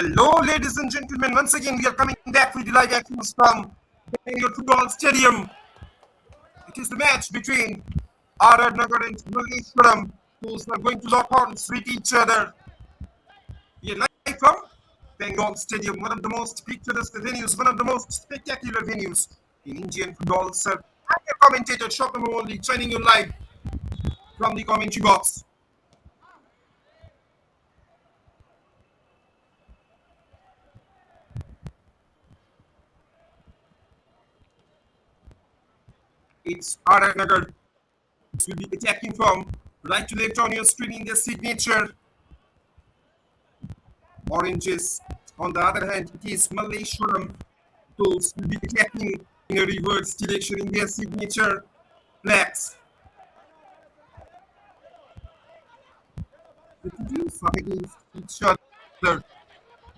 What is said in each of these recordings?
Hello, ladies and gentlemen. Once again, we are coming back with the live actions from Bangalore Football Stadium. It is the match between RR Nagar and Malleshwaram, who are going to lock horns with each other. We are live from Bengal Stadium, one of the most picturesque venues, one of the most spectacular venues in Indian football. Sir, I'm your commentator, Shopam Only, joining you live from the commentary box. It's RR Nagar. It will be attacking from right to left on your screen in their signature oranges. On the other hand, it is Malleshwaram. Those will be attacking in a reverse direction in their signature blacks. The two teams fight against each other.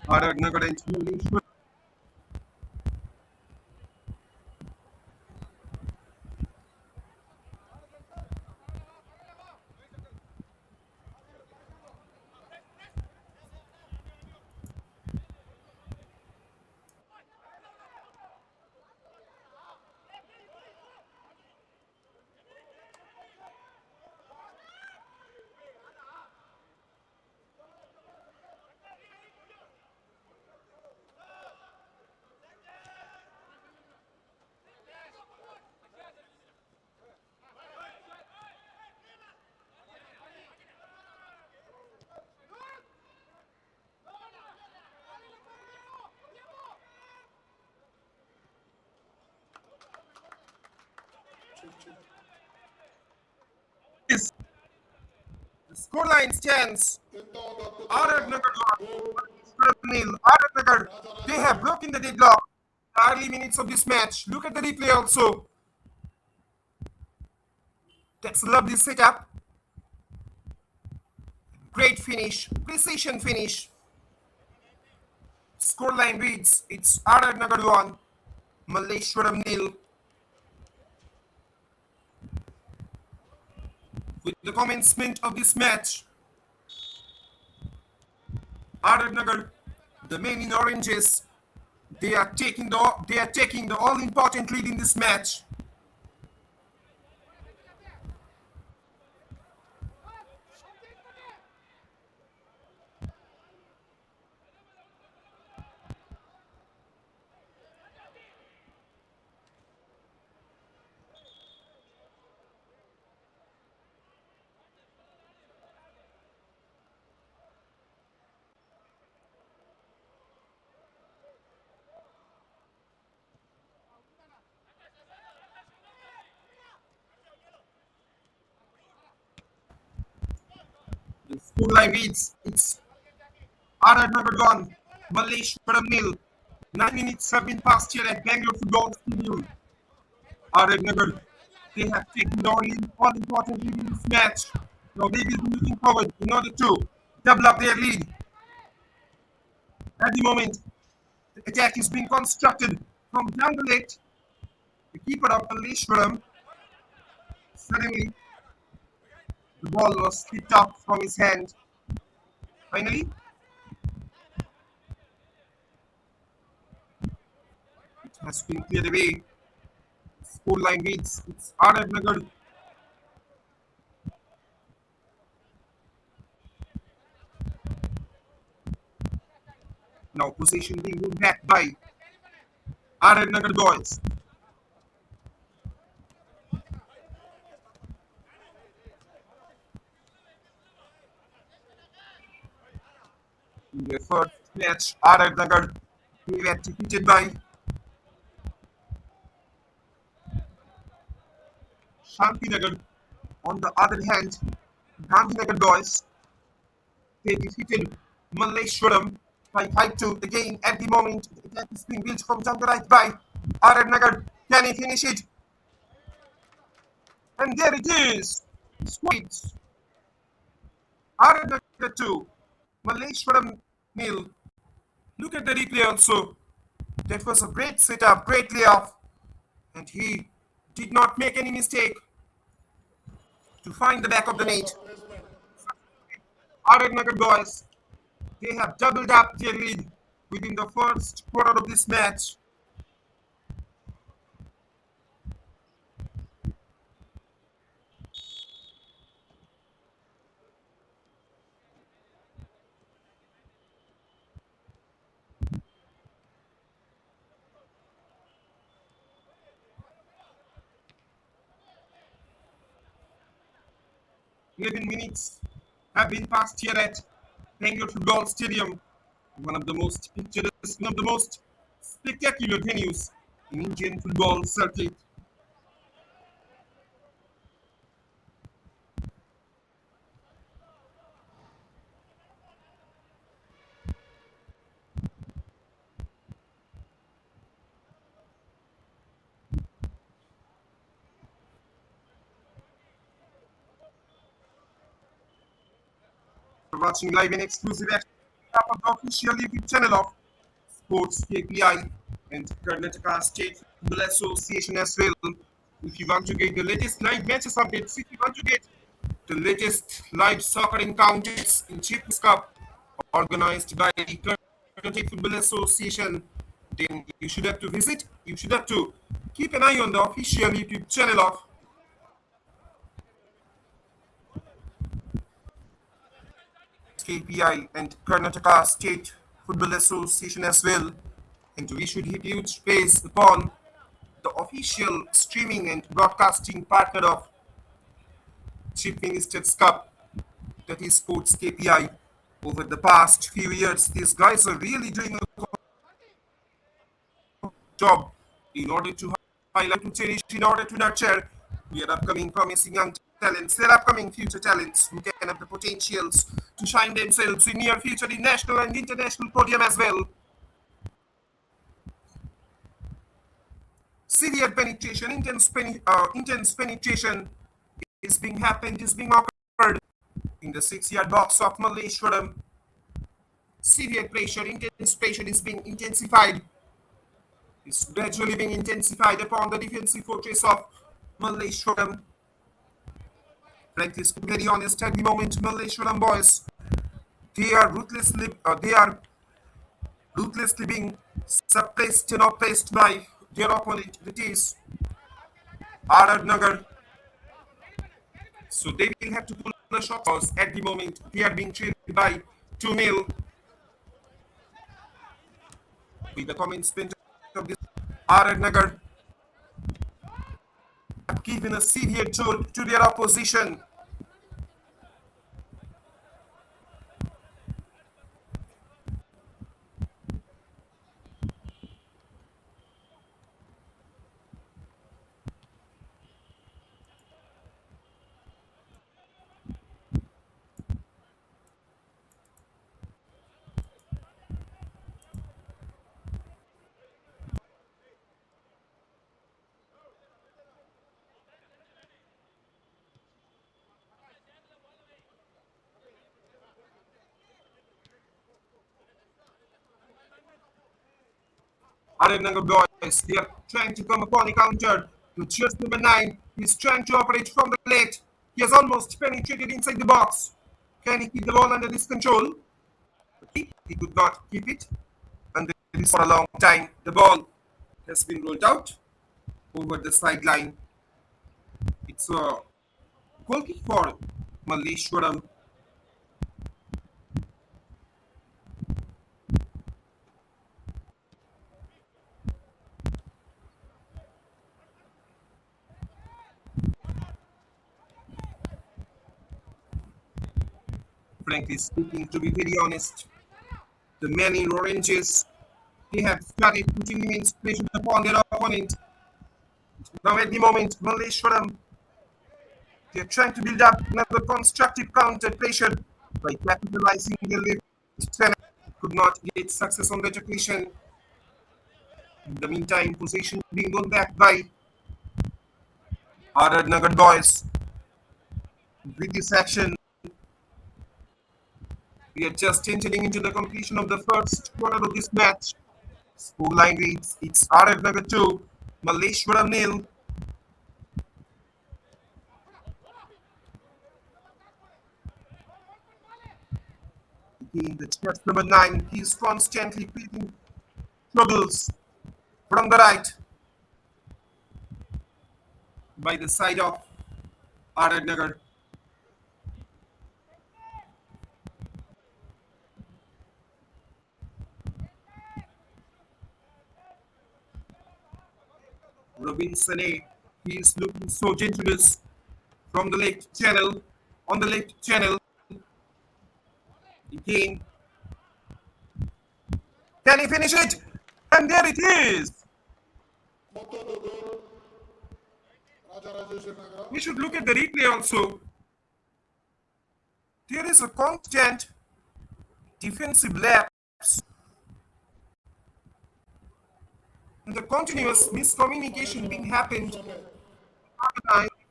RR Nagar and Malleshwaram. The scoreline stands RR Nagar 1, RR Nagar, they have broken the deadlock in the early minutes of this match. Look at the replay also. That's a lovely setup. Great finish, precision finish. Scoreline reads, it's RR Nagar 1, Malleshwaram 0. With the commencement of this match, RR Nagar, the men in oranges, they are taking the all important lead in this match. The scoreline reads, it's RR Nagar 1, Malleshwaram 0. 9 minutes have been passed here at Bangalore Football Stadium. RR Nagar, they have taken the all important lead in this match. Now they will be looking forward in order to double up their lead. At the moment, the attack is being constructed from down the left. The keeper of Malleshwaram, suddenly the ball was slipped up from his hand. Finally, it has been cleared away. Scoreline reads, it's RR Nagar. Now possession being won back by RR Nagar boys. In their first match, RR Nagar, they were defeated by Shantinagar. On the other hand, Gandhinagar boys, they defeated Malleshwaram by 5-2. Again, at the moment, the attack is being built from down the right by RR Nagar. Can he finish it? And there it is. Squeeze. RR Nagar 2, Malleshwaram 0. Look at the replay also. That was a great setup, great layoff. And he did not make any mistake to find the back of the net. RR Nagar boys, They have doubled up their lead within the first quarter of this match. Eleven minutes have been passed here at Bangalore Football Stadium, one of the most picturesque, one of the most spectacular venues in Indian football circuit. You're watching live and exclusive action on the official YouTube channel of SportsKPI and Karnataka State Football Association as well. If you want to get the latest live matches updates, if you want to get the latest live soccer encounters in Chiefs Cup organized by the Karnataka Football Association, then you should have to keep an eye on the official YouTube channel of KPI and Karnataka State Football Association as well. And we should hit huge praise upon the official streaming and broadcasting partner of Chief Minister's Cup, that is Sports KPI. Over the past few years, these guys are really doing a job in order to highlight, to cherish, in order to nurture their upcoming promising young talents, their upcoming future talents who can have the potentials to shine themselves in near future in national and international podium as well. Severe penetration, intense penetration is being occurred in the 6 yard box of Malleshwaram. Severe pressure, intense pressure is being intensified. It's gradually being intensified upon the defensive fortress of Malleshwaram. Frankly, to be very honest, at the moment, Malleshwaram boys, they are ruthlessly being suppressed and oppressed by their opponent, that is RR Nagar. So they will have to pull the shots because at the moment they are being trailed by 2-0 with the commencement of this. RR Nagar have given a severe toll to their opposition. RR Nagar boys, they are trying to come upon a counter to just number 9. He's trying to operate from the left. He has almost penetrated inside the box. Can he keep the ball under his control? He could not keep it under this for a long time. The ball has been rolled out over the sideline. It's a goal kick for Malleshwaram. Frankly speaking, to be very honest, the men in oranges, they have started putting immense pressure upon their opponent. Now at the moment, Malleshwaram, they're trying to build up another constructive counter pressure by capitalizing the left center. Could not get success on that occasion. In the meantime, possession being won back by RR Nagar boys. With this action, we are just entering into the completion of the first quarter of this match. Scoreline reads, it's RR Nagar 2, Malleshwaram nil. Again, the just number 9. He is constantly creating troubles from the right by the side of RR Nagar. Robin Sane, he is looking so dangerous from the left channel. On the left channel, again, can he finish it? And there it is. We should look at the replay also. There is a constant defensive lapse and the continuous miscommunication being happened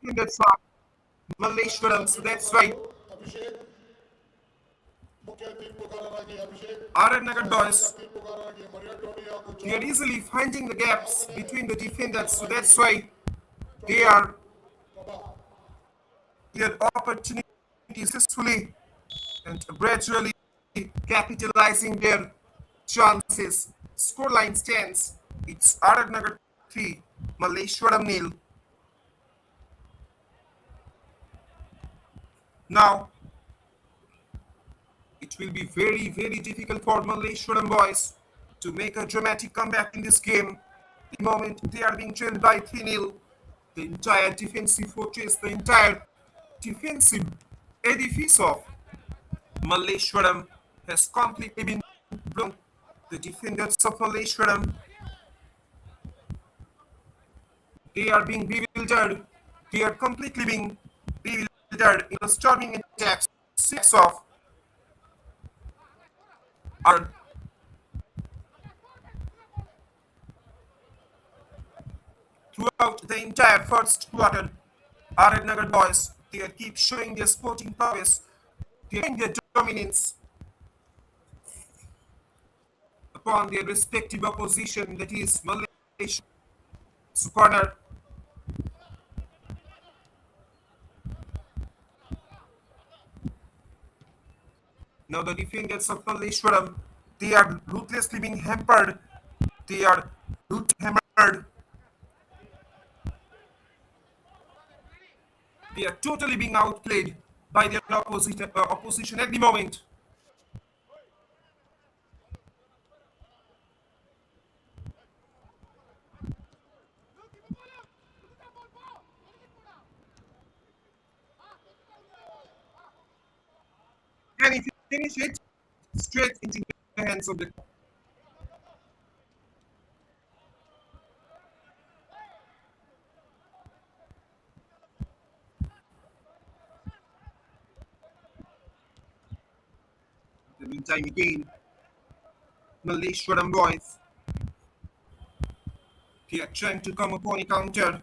in that song, Malleshwaram. So that's why RR Nagar boys, they are easily finding the gaps between the defenders. So that's why they are their opportunity successfully and gradually capitalizing their chances. Scoreline stands. It's RR Nagar 3, Malleshwaram nil. Now, it will be very, very difficult for Malleshwaram boys to make a dramatic comeback in this game. The moment they are being trailed by 3-0, the entire defensive fortress, the entire defensive edifice of Malleshwaram has completely been blown. The defenders of Malleshwaram, they are being bewildered. They are completely being bewildered in the storming attacks. Six of are throughout the entire first quarter. RR Nagar boys, they keep showing their sporting prowess. They are showing their dominance upon their respective opposition, that is Malaysia. Corner. Now the defenders of Malleshwaram, they are ruthlessly being hampered. They are hammered. They are totally being outplayed by their opposition at the moment. And if you finish it, straight into the hands of the meantime again. Malleshwaram boys, they are trying to come upon a counter.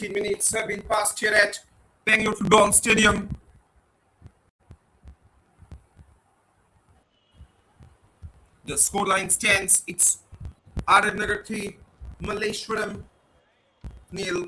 Minutes have been passed here at Bangalore Football Stadium. The scoreline stands. It's RR Nagar 3, Malleshwaram nil.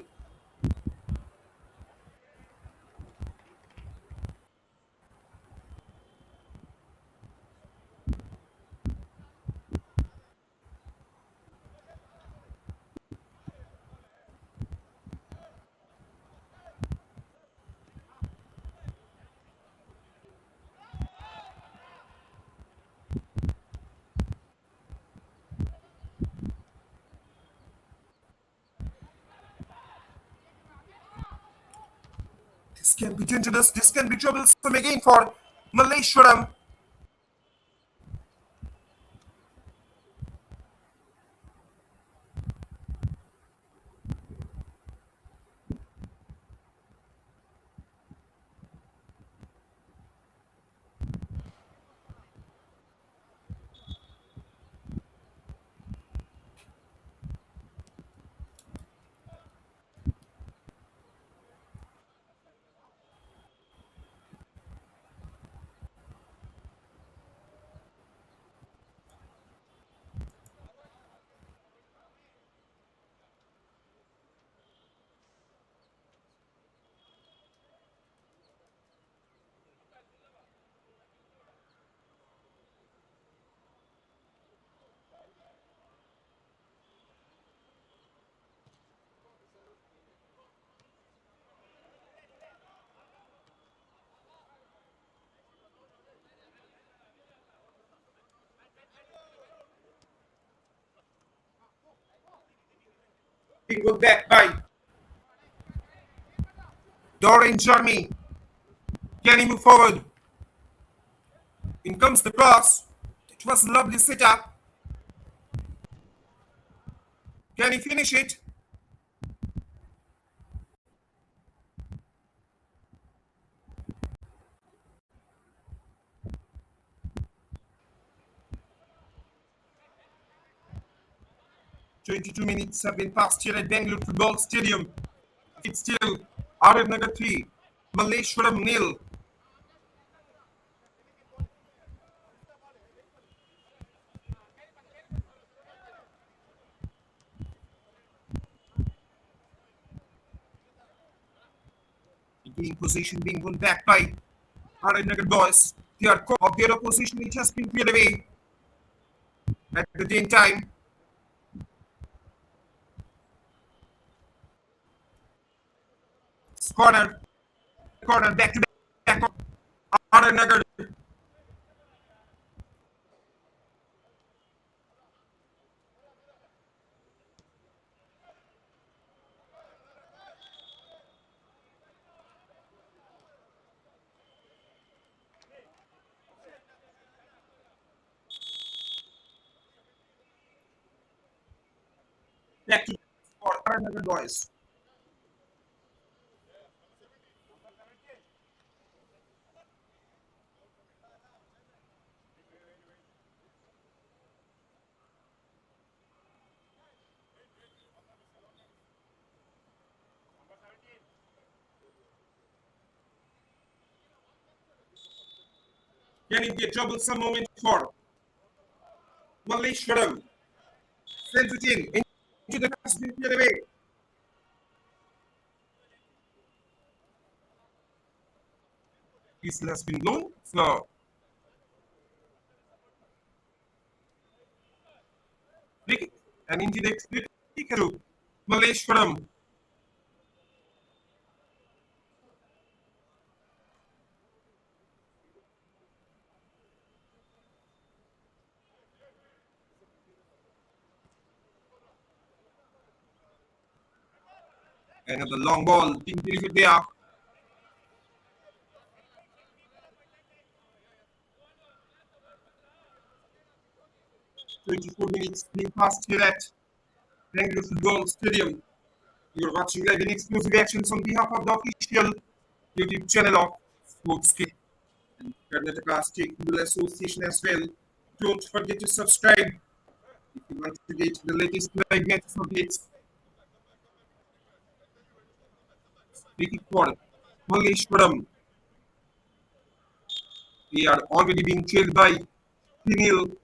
can be dangerous. This can be troublesome again for Malleshwaram. Being good back by Dorian Jeremy. Can he move forward? In comes the cross. It was a lovely setup. Can he finish it? 22 minutes have been passed here at Bangalore Football Stadium. It's still RR Nagar 3, Malleshwaram nil. Again, possession being won back by RR Nagar boys. They are caught of their opposition. It has been cleared away at the same time. Corner, corner, back to back. RR Nagar. Back to for RR Nagar boys. Can it be a troublesome moment for Malleshwaram? Sends it in into the pass being cleared away. Whistle has been blown. So, free and into the free kick to Malleshwaram. Another long ball being delivered there. 24 minutes being passed here at Bangalore Football Stadium. You're watching live in exclusive actions on behalf of the official YouTube channel of SportsKPI and Karnataka State Football Association as well. Don't forget to subscribe if you want to get the latest live match updates. Speaking for Malleshwaram, they are already being trailed by 3-0.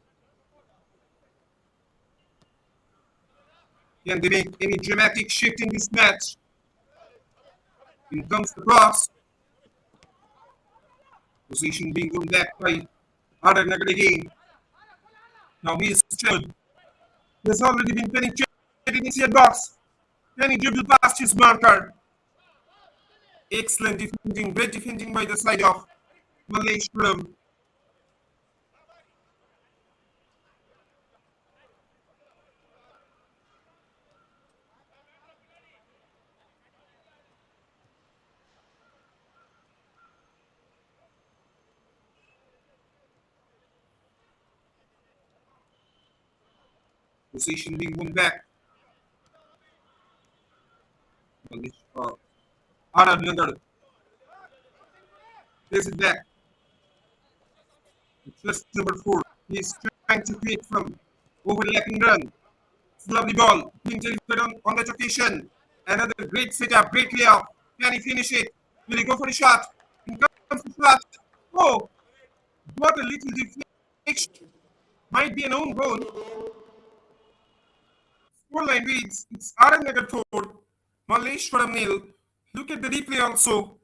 Can they make any dramatic shift in this match? In comes the cross. Position being won back by RR Nagar again. Now he is trailed. He has already been penetrated in his head box. Can he dribble past his marker? Excellent defending, great defending by the side of Malleshwaram. Possession being won back. RR Nagar plays it back. Just number 4. He's trying to create from overlapping run. It's a lovely ball being delivered on that occasion. Another great setup, great layup. Can he finish it? Will he go for the shot? In comes the shot. Oh, what a little deflection. Might be an own goal. Scoreline reads, it's RR Nagar 4, Malleshwaram nil. Look at the replay also.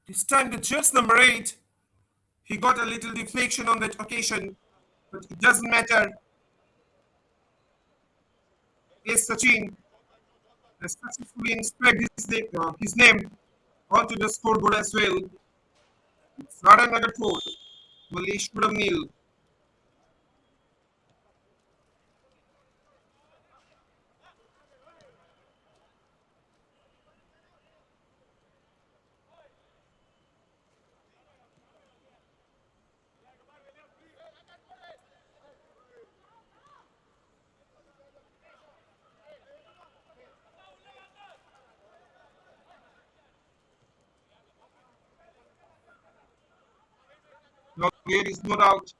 This time the just number 8. He got a little deflection on that occasion, but it doesn't matter. As Sachin has successfully inscribed his name onto the scoreboard as well. It's RR Nagar 4, Malleshwaram nil. Now there is no doubt.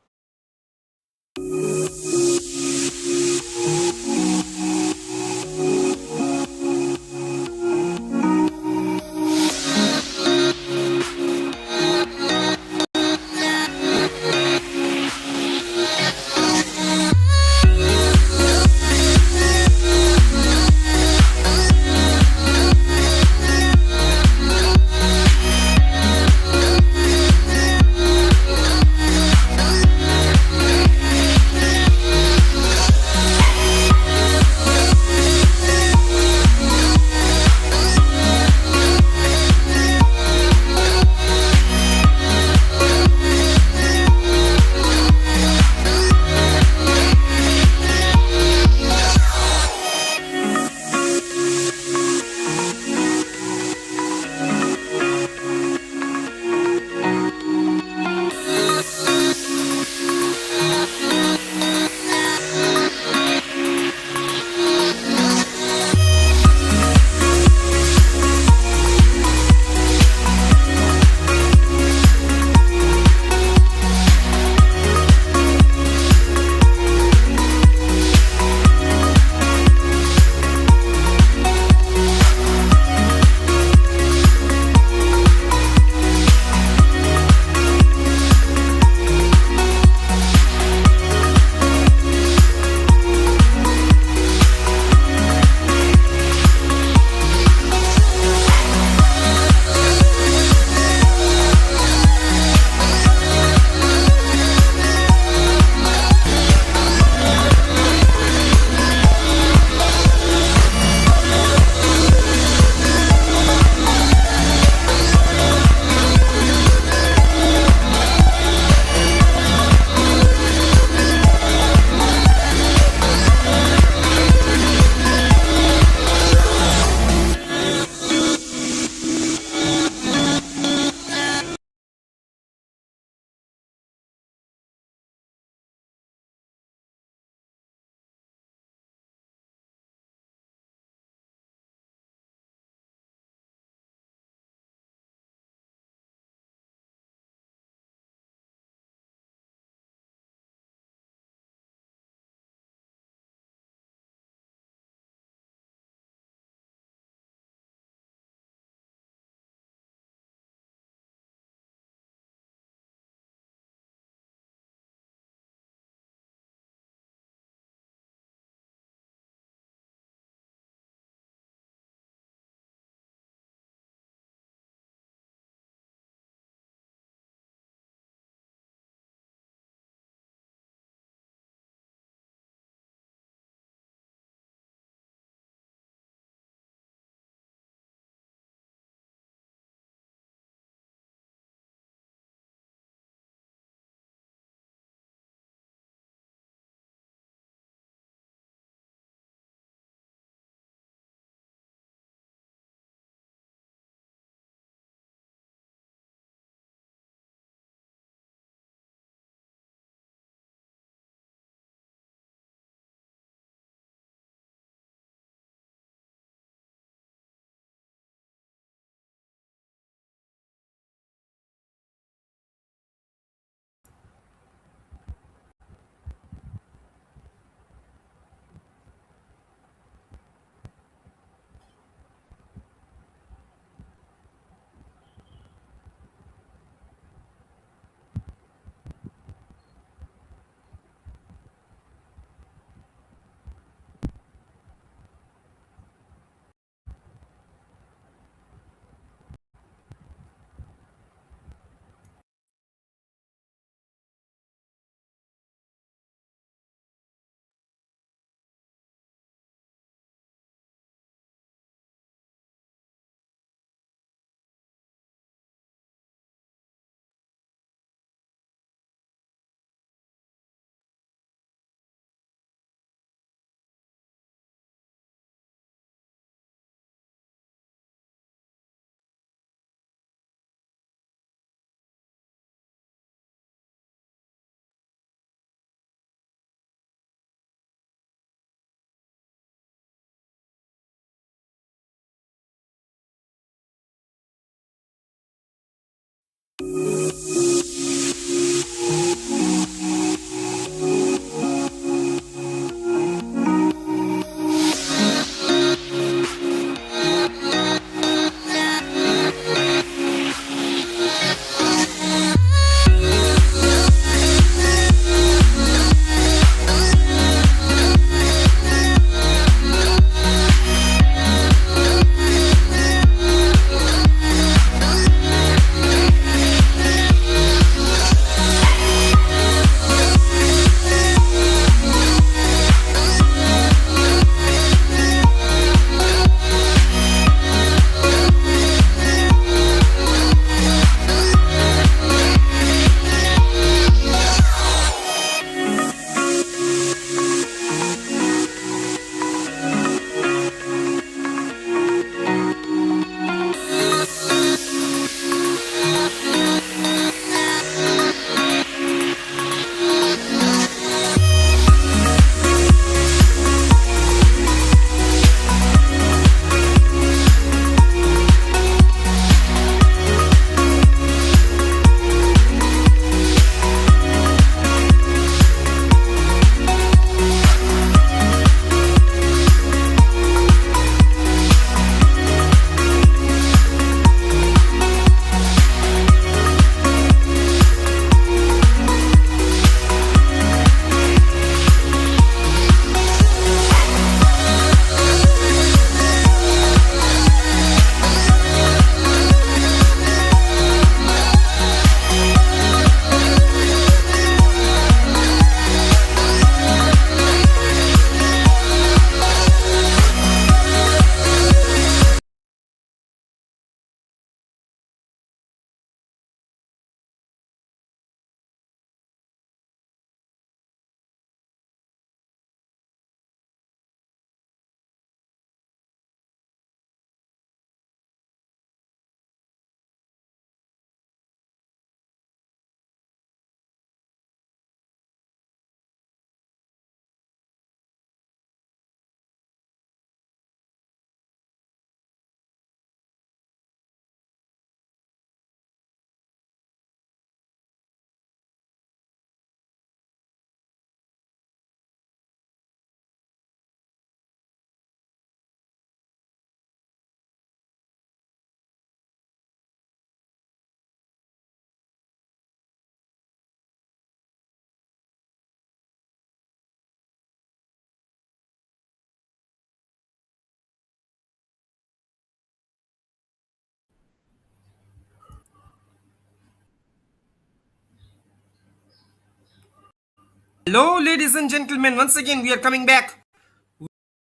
Hello, ladies and gentlemen. Once again, we are coming back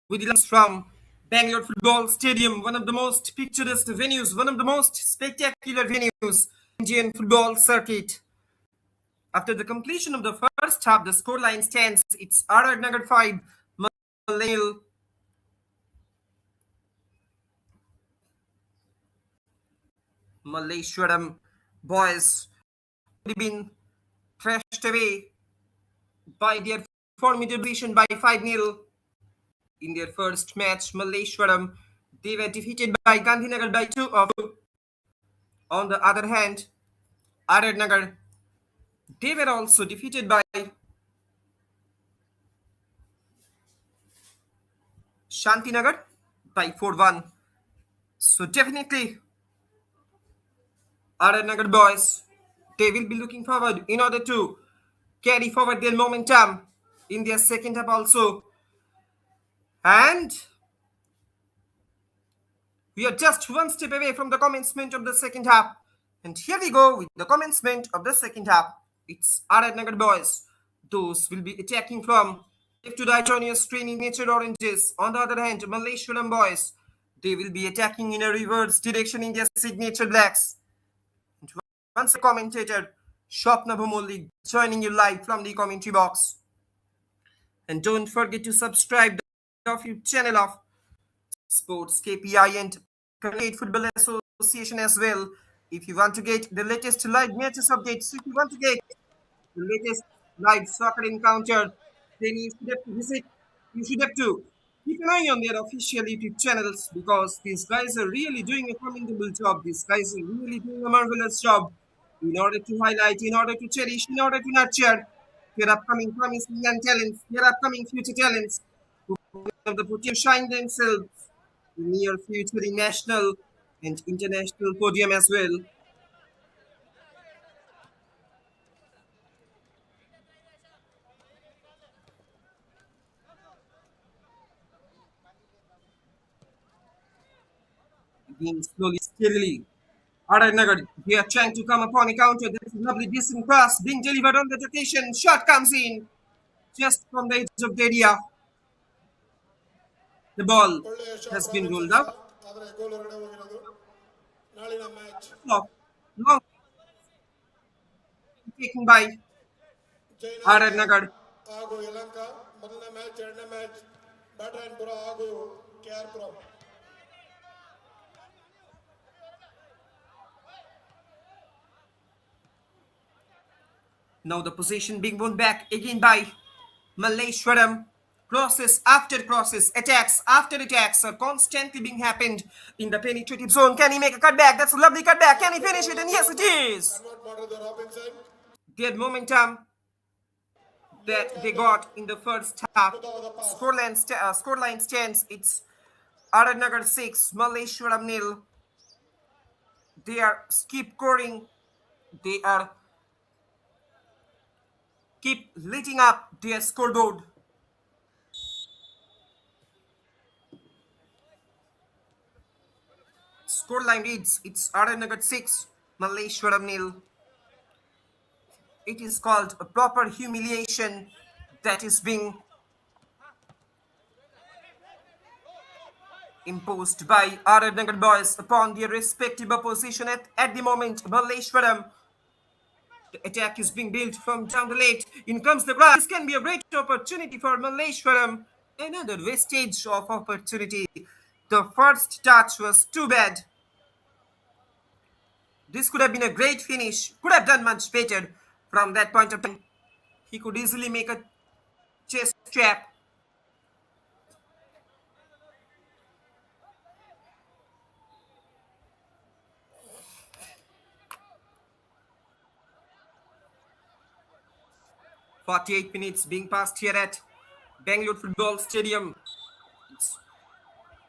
with the lines from Bangalore Football Stadium, one of the most picturesque venues, one of the most spectacular venues in Indian football circuit. After the completion of the first half, the scoreline stands. It's RR Nagar 5, Malay Malleshwaram boys been thrashed away by their formidable by 5-0 in their first match. Malleshwaram, they were defeated by Gandhinagar by 2 of. On the other hand, RR Nagar, they were also defeated by Shantinagar by 4-1. So definitely, RR Nagar boys, they will be looking forward in order to carry forward their momentum in their second half also. And we are just one step away from the commencement of the second half. And here we go with the commencement of the second half. It's RR Nagar boys. Those will be attacking from left to right on your screen in nature oranges. On the other hand, Malleshwaram boys, they will be attacking in a reverse direction in their signature blacks. And once the commentator, Shopna Bhumoli, joining you live from the commentary box. And don't forget to subscribe to the YouTube channel of Sports KPI and Cricket Football Association as well. If you want to get the latest live matches updates, if you want to get the latest live soccer encounter, then you should have to visit. You should have to keep an eye on their official YouTube channels because these guys are really doing a commendable job. These guys are really doing a marvelous job in order to highlight, in order to cherish, in order to nurture their upcoming promising young talents, their upcoming future talents, who have the potential to shine themselves in near future in national and international podium as well. Again, slowly, steadily. RR Nagar, they are trying to come upon a counter. There is a lovely decent pass being delivered on that occasion. Shot comes in just from the edge of the area. The ball ಒಳ್ಳೆಯ shot has been Robinson ruled out. Shot ಆದರೆ goal ಹೊರಗಡೆ ಹೋಗಿರೋದು ನಾಳಿನ match Long, long taken by RR Jayanagar Nagar. ಹಾಗೂ ಯಲಹಂಕ ಮೊದಲನೇ match ಎರಡನೇ match Byatarayanapura ಹಾಗೂ KR Puram Now the possession being won back again by Malleshwaram. Crosses after crosses, attacks after attacks are constantly being happened in the penetrative zone. Can he make a cutback? That's a lovely cutback. Can he finish it? And yes, it is. Convert ಮಾಡಿರೋದು Robinson Their momentum that they got in the first half. ಅದ್ಭುತವಾದ pass Scoreline stands. It's RR Nagar 6, Malleshwaram nil. They are keep scoring. They are keep lighting up their scoreboard. Scoreline reads, it's RR Nagar 6, Malleshwaram nil. It is called a proper humiliation that is being imposed by RR Nagar boys upon their respective opposition at the moment. Malleshwaram, the attack is being built from down the left. In comes the grass. This can be a great opportunity for Malleshwaram. Another wastage of opportunity. The first touch was too bad. This could have been a great finish. Could have done much better from that point of time. He could easily make a chest trap. "48 minutes being passed here at Bangalore Football Stadium. It's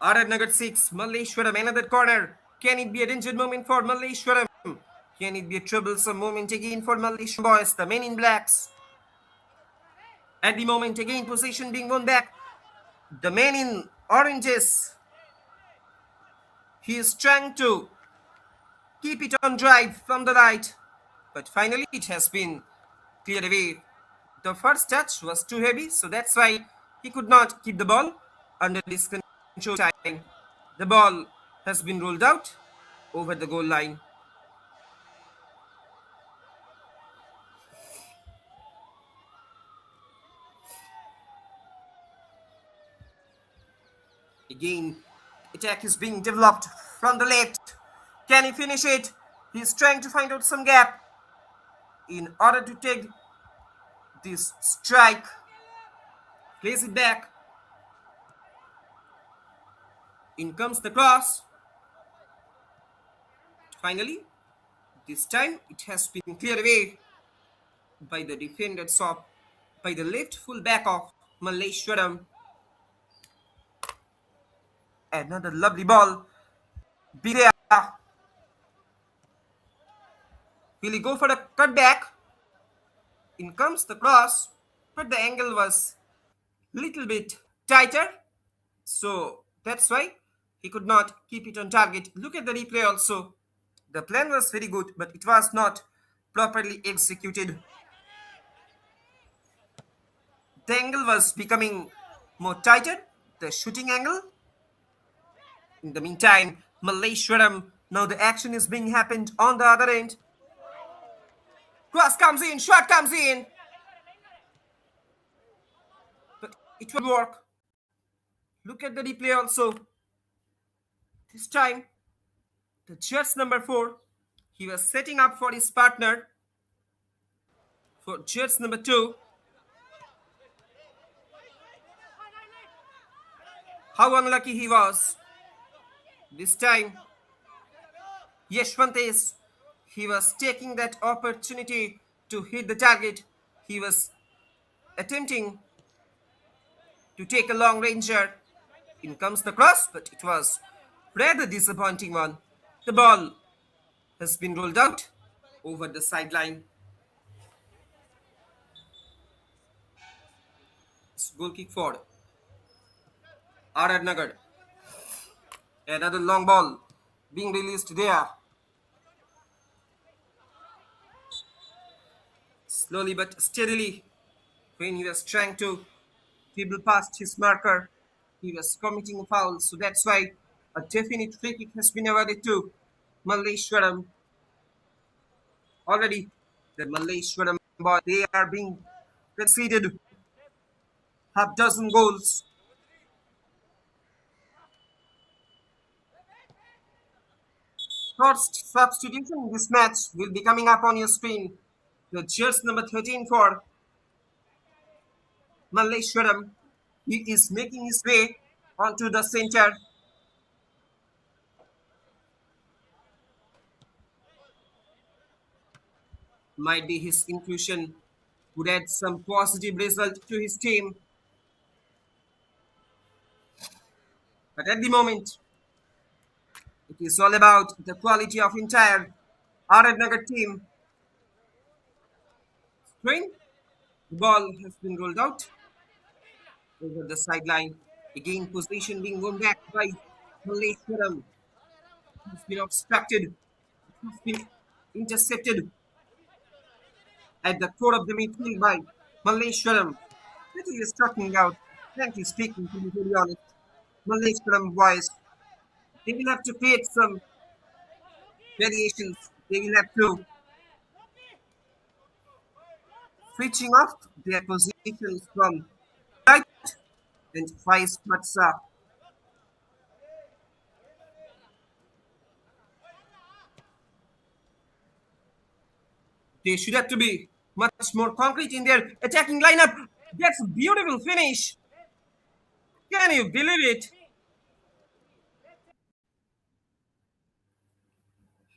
RR Nagar 6, Malleshwaram, another corner. Can it be a danger moment for Malleshwaram? Can it be a troublesome moment again for Malleshwaram boys, the men in blacks? At the moment, again, possession being won back. The man in oranges, he is trying to keep it on drive from the right, but finally it has been cleared away. The first touch was too heavy, so that's why he could not keep the ball under this control time. The ball has been rolled out over the goal line. Again, attack is being developed from the left. Can he finish it? He's trying to find out some gap in order to take this strike. Plays it back. In comes the cross. Finally, this time it has been cleared away by the defenders of by the left full back of Malleshwaram. Another lovely ball. Bidea. Will he go for a cutback? In comes the cross, but the angle was little bit tighter, so that's why he could not keep it on target. Look at the replay also. The plan was very good, but it was not properly executed. The angle was becoming more tighter, the shooting angle. In the meantime, Malleshwaram, now the action is being happened on the other end. Cross comes in, shot comes in. But it will work. Look at the replay also. This time, the Jets number 4, he was setting up for his partner. For Jets number 2, how unlucky he was. This time, Yashwant is He was taking that opportunity to hit the target. He was attempting to take a long ranger. In comes the cross, but it was rather disappointing one. The ball has been rolled out over the sideline. It's goal kick for RR Nagar. Another long ball being released there. Slowly but steadily, when he was trying to dribble past his marker, he was committing a foul. So that's why a definite free kick has been awarded to Malleshwaram. Already, the Malleshwaram boy, they are being conceded half dozen goals. First substitution in this match will be coming up on your screen. The jersey number 13 for Malleshwaram. He is making his way onto the center. Might be his inclusion would add some positive result to his team. But at the moment, it is all about the quality of entire RR Nagar team. Screen, the ball has been rolled out over the sideline. Again, possession being won back by Malleshwaram. It's been obstructed. It's been intercepted at the core of the midfield by Malleshwaram. That is talking out. Frankly speaking, to be very honest, Malleshwaram boys, they will have to create some variations. They will have to switching off their positions from right and vice versa. They should have to be much more concrete in their attacking lineup. That's a beautiful finish. Can you believe it?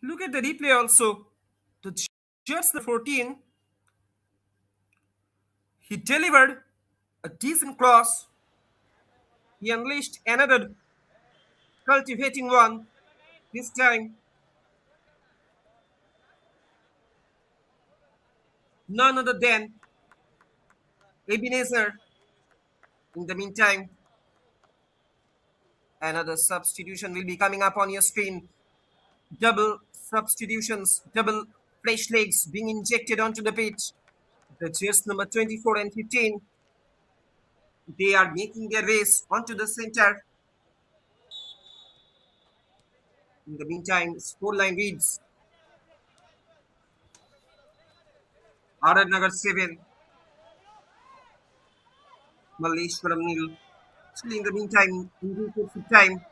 Look at the replay also. The just the 14, he delivered a decent cross. He unleashed another cultivating one. This time, none other than Ebenezer. In the meantime, another substitution will be coming up on your screen. Double substitutions, double fresh legs being injected onto the pitch. The just number 24 and 15, they are making their ways onto the center. In the meantime, scoreline reads RR Nagar 7, Malleshwaram nil. Still in the meantime, in due course of time,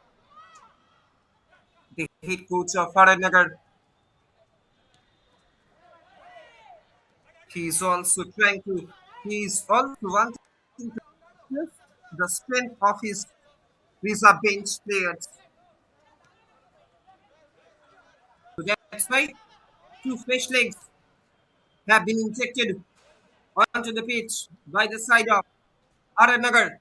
the head coach of RR Nagar, he is also trying to, he is also wanting to test the strength of his reserve bench players. So that's why two fresh legs have been injected onto the pitch by the side of RR Nagar.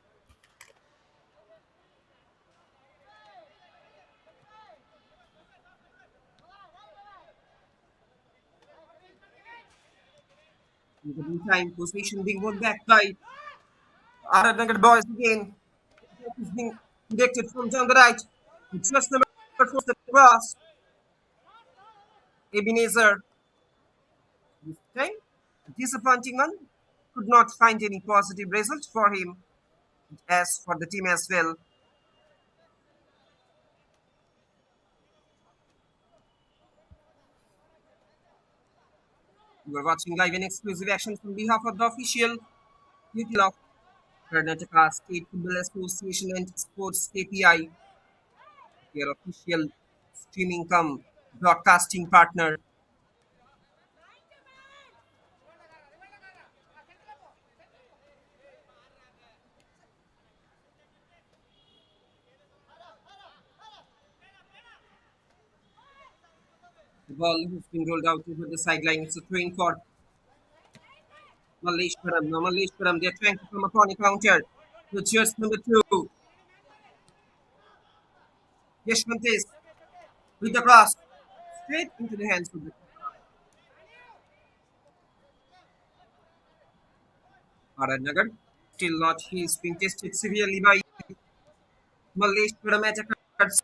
In the meantime, possession being won back by RR Nagar boys again. It is being directed from down the right. It's just number 4 the cross. Ebenezer. This time, a disappointing one. Could not find any positive result for him as for the team as well. You are watching live and exclusive action from behalf of the official duty of Karnataka State Football Association and Sports KPI, their official streaming cum broadcasting partner. The ball has been rolled out over the sideline. It's a throw for Malleshwaram. Now Malleshwaram, they're trying to come upon a counter. The jersey number 2, Yashwantes, with the cross. Straight into the hands of the RR Nagar. Still not, he's been tested severely by Malleshwaram attackers.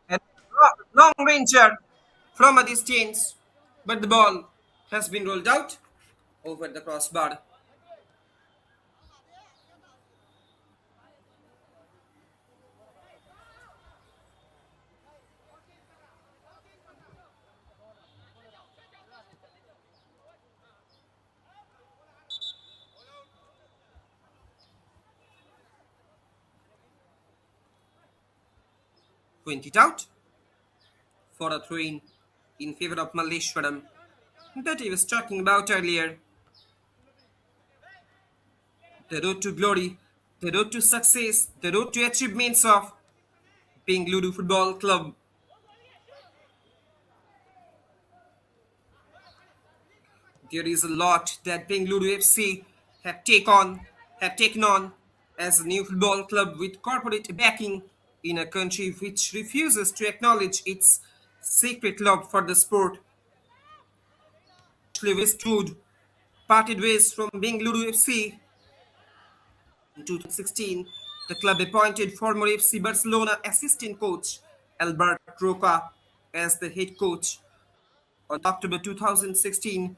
And long ranger from a distance, but the ball has been rolled out over the crossbar. 20 out for a throw in favor of Malleshwaram that he was talking about earlier. The road to glory, the road to success, the road to achievements of Bengaluru Football Club. There is a lot that Bengaluru FC have taken on as a new football club with corporate backing in a country which refuses to acknowledge its sacred love for the sport. Westwood parted ways from Bengaluru FC in 2016. The club appointed former FC Barcelona assistant coach Albert Roca as the head coach on October 2016.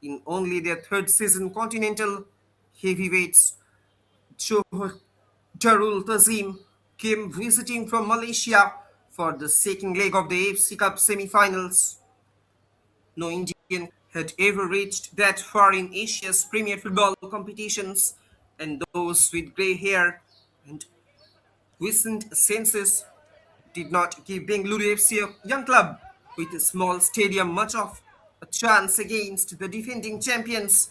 In only their third season, continental heavyweights Johor Darul Tazim came visiting from Malaysia for the second leg of the AFC Cup semi-finals. No Indian had ever reached that far in Asia's premier football competitions, and those with grey hair and recent senses did not give Bengaluru FC, a young club with a small stadium, much of a chance against the defending champions.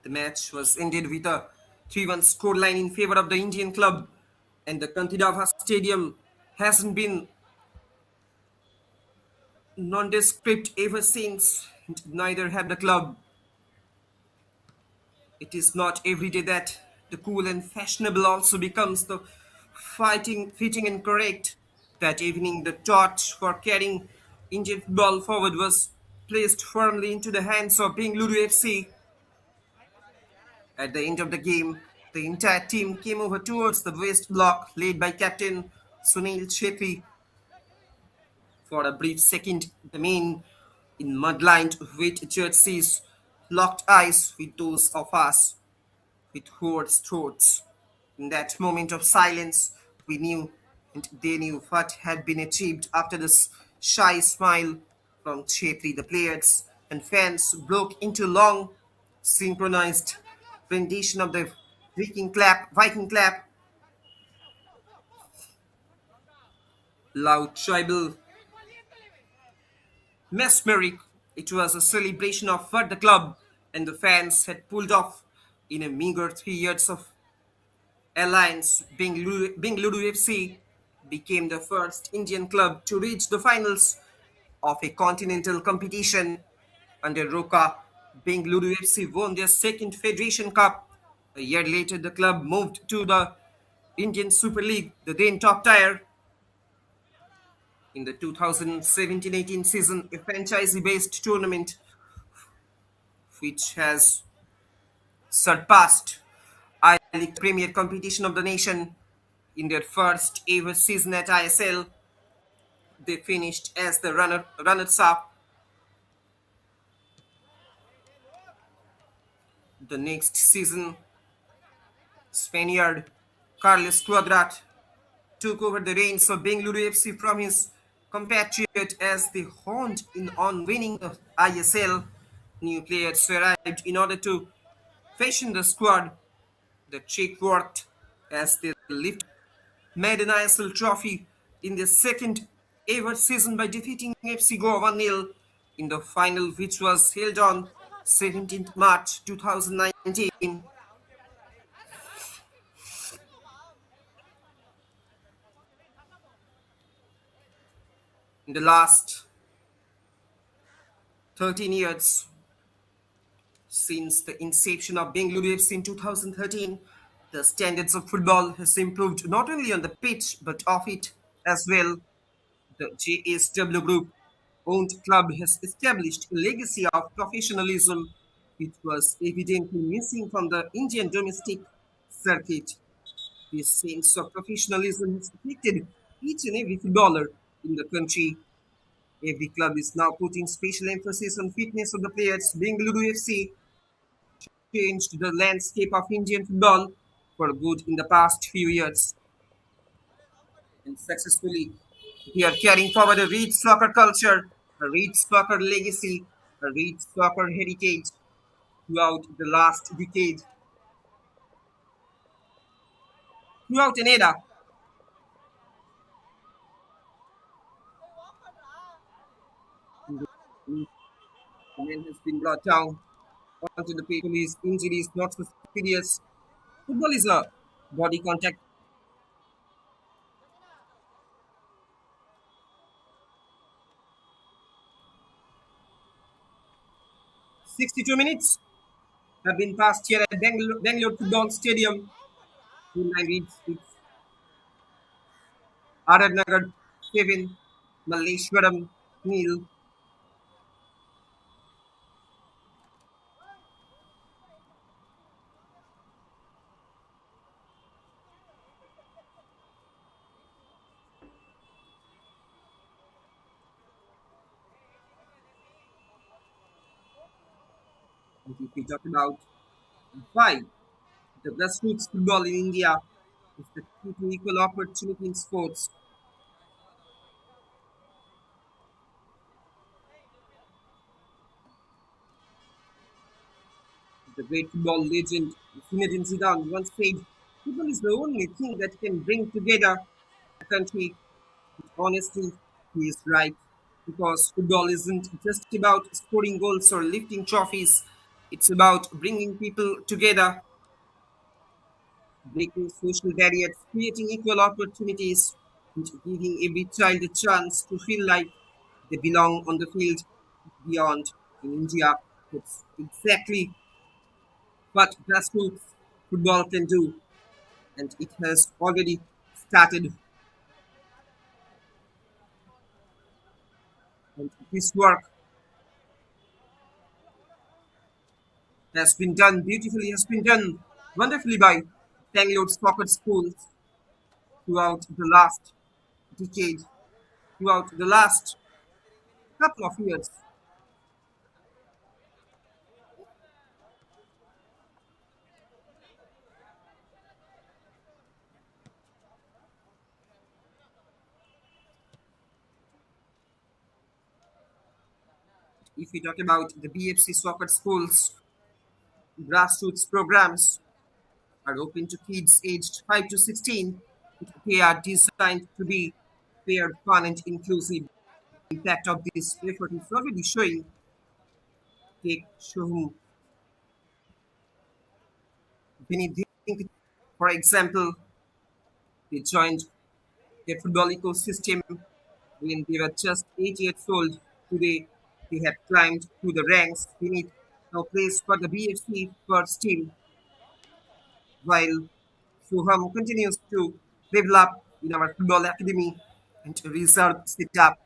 The match was ended with a 3-1 scoreline in favor of the Indian club, and the Kantidava Stadium hasn't been nondescript ever since, and neither have the club. It is not every day that the cool and fashionable also becomes the fighting, fitting and correct. That evening, the torch for carrying Indian football forward was placed firmly into the hands of Bengaluru FC. At the end of the game, the entire team came over towards the West Block, led by Captain Sunil Chetri. For a brief second, the men in mud-lined with jerseys locked eyes with those of us with hoarse throats. In that moment of silence, we knew and they knew what had been achieved after this shy smile from Chetri. The players and fans broke into long, synchronized rendition of the Viking clap, loud, tribal, mesmeric. It was a celebration of what the club and the fans had pulled off in a meager 3 years of alliance. Bengaluru FC became the first Indian club to reach the finals of a continental competition. Under Roca, Bengaluru FC won their second Federation Cup. A year later, the club moved to the Indian Super League, the then top tier. In the 2017-18 season, a franchise-based tournament which has surpassed I-League Premier competition of the nation. In their first ever season at ISL, they finished as the runners-up. The next season, Spaniard Carles Cuadrat took over the reins of Bengaluru FC from his compatriot as they honed in on winning the ISL. New players arrived in order to fashion the squad. The trick worked. as they lift Maiden ISL trophy in their second ever season by defeating FC Goa 1-0 in the final, which was held on 17th March 2019. In the last 13 years, since the inception of Bengaluru FC in 2013, the standards of football has improved not only on the pitch but off it as well. The JSW Group owned club has established a legacy of professionalism which was evidently missing from the Indian domestic circuit. This sense of professionalism has affected each and every footballer in the country. Every club is now putting special emphasis on fitness of the players. Bengaluru FC changed the landscape of Indian football for good in the past few years and successfully. We are carrying forward a rich soccer culture, a rich soccer legacy, a rich soccer heritage throughout the last decade, throughout an era. The man has been brought down onto the pitch. His injuries not so serious. Football is a body contact. 62 minutes have been passed here at Bangalore Football Stadium. Full line reads it's RR Nagar 7, Malleshwaram nil. If we talk about why the grassroots football in India is the key to equal opportunity in sports. The great football legend Zinedine Zidane once said, "Football is the only thing that can bring together a country." Honestly, he is right because football isn't just about scoring goals or lifting trophies. It's about bringing people together, breaking social barriers, creating equal opportunities, and giving every child a chance to feel like they belong on the field beyond in India. That's exactly what grassroots football can do, and it has already started. And this work has been done beautifully, has been done wonderfully by Bangalore soccer schools throughout the last decade, throughout the last couple of years. If we talk about the BFC soccer schools, grassroots programs are open to kids aged 5 to 16. They are designed to be fair, fun, and inclusive. The impact of this effort is already showing. Take Shohum Benedict, for example, they joined the football ecosystem when they were just 8 years old. Today, they have climbed through the ranks beneath now plays for the BFC first team, while Soham continues to develop in our football academy and reserve setup.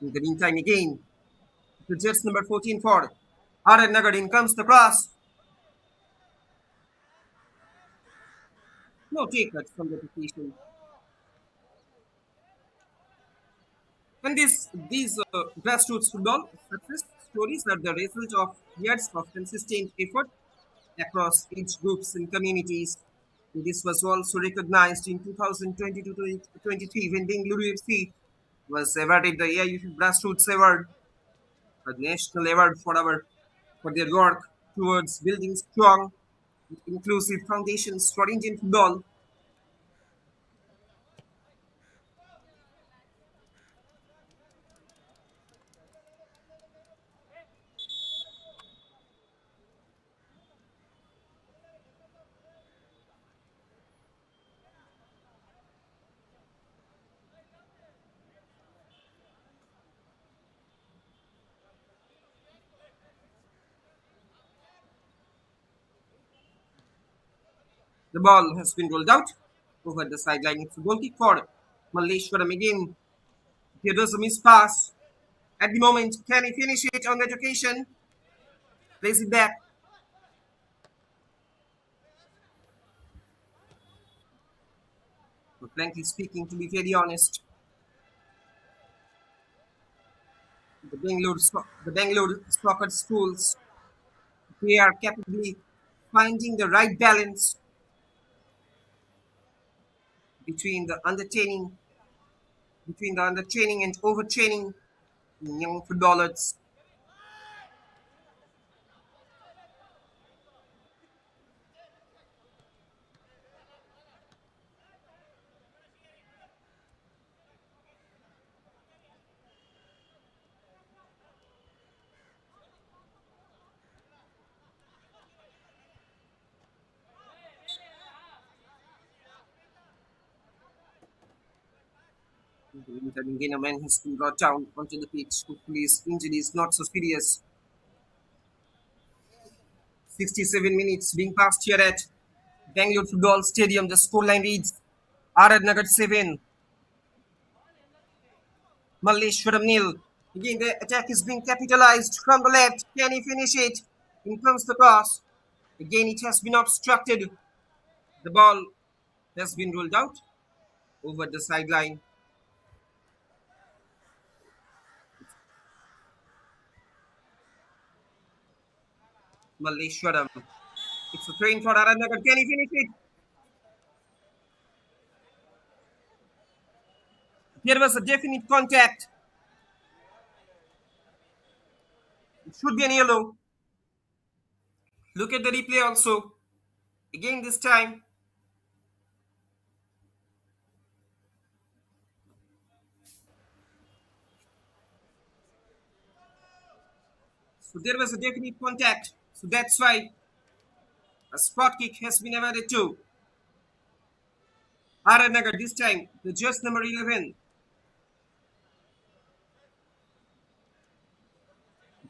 In the meantime, again, the Jets number 14 for RR Nagar in comes the cross. No take cuts from the position. And these grassroots football success stories are the result of years of consistent effort across age groups and communities. This was also recognized in 2022-23 when Bengaluru FC was awarded the AIF Grassroots Award, a national award for their work towards building strong, inclusive foundations for Indian football. The ball has been rolled out over the sideline. It's a goal kick for Malleshwaram again. Here does a miss pass. At the moment, can he finish it on that occasion? Plays it back. But frankly speaking, to be very honest, the Bangalore soccer schools, they are capably finding the right balance between the undertraining, and overtraining in young footballers. Again, a man has been brought down onto the pitch. Hopefully, his injury is not so serious. 67 minutes being passed here at Bangalore Football Stadium. The scoreline reads RR Nagar 7, Malleshwaram nil. Again, the attack is being capitalized from the left. Can he finish it? In comes the cross. Again, it has been obstructed. The ball has been ruled out over the sideline. Malleshwaram. It's a train for RR Nagar. Can he finish it? There was a definite contact. It should be an yellow. Look at the replay also. Again, this time, so there was a definite contact. So that's why a spot kick has been awarded to RR Nagar this time. The just number 11,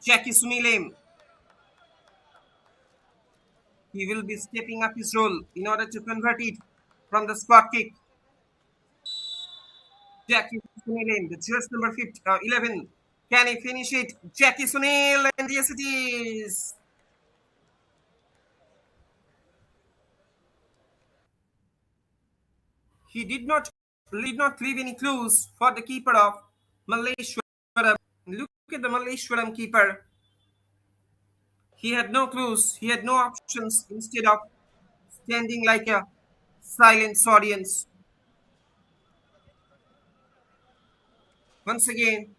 Jackie Sunilem. He will be stepping up his role in order to convert it from the spot kick. Jackie Sunilem, the just number 11. Can he finish it? Jackie Sunil, and yes it is. He did not leave any clues for the keeper of Malleshwaram. Look at the Malleshwaram keeper. He had no clues. He had no options. Instead of standing like a silent audience. Once again,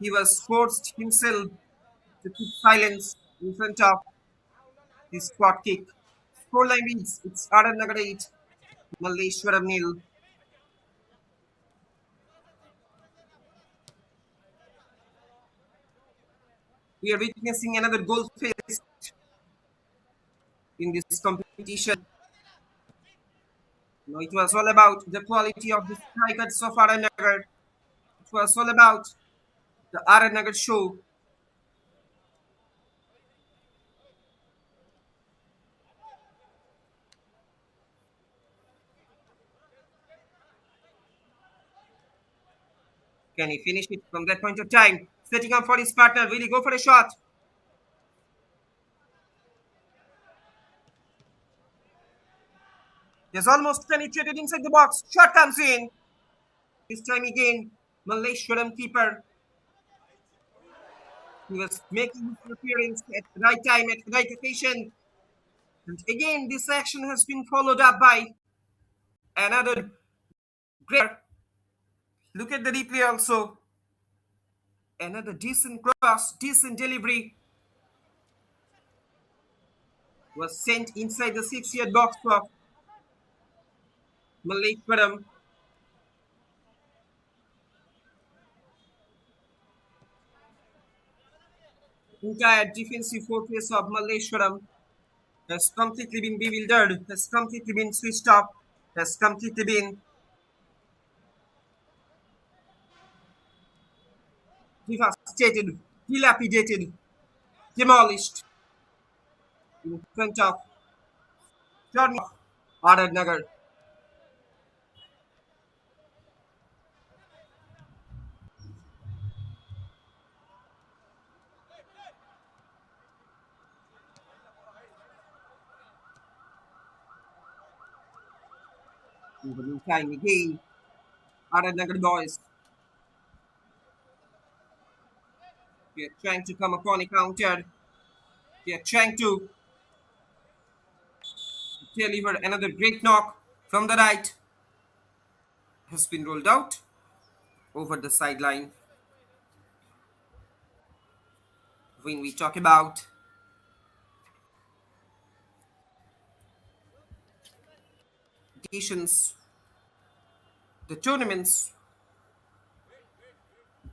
he was forced himself to keep silence in front of his spot kick. Scoreline reads it's RR Nagar 8, Malleshwaram nil. We are witnessing another goal fest in this competition. It was all about the quality of the strikers of RR Nagar. It was all about the RR Nagar show. Can he finish it from that point of time? Setting up for his partner. Will he go for a shot? He has almost penetrated inside the box. Shot comes in. This time again, Malleshwaram keeper. He was making his appearance at the right time, at the right occasion. And again, this action has been followed up by another great. Look at the replay also. Another decent cross, decent delivery. was sent inside the 6-yard box of Malleshwaram. Entire defensive fortress of Malleshwaram has completely been bewildered, has completely been switched off, has completely been devastated, dilapidated, demolished in front of Journey of RR Nagar. In the meantime, again, RR Nagar boys, they are trying to come upon a counter. They are trying to deliver another great knock from the right. Has been rolled out over the sideline. When we talk about editions, the tournaments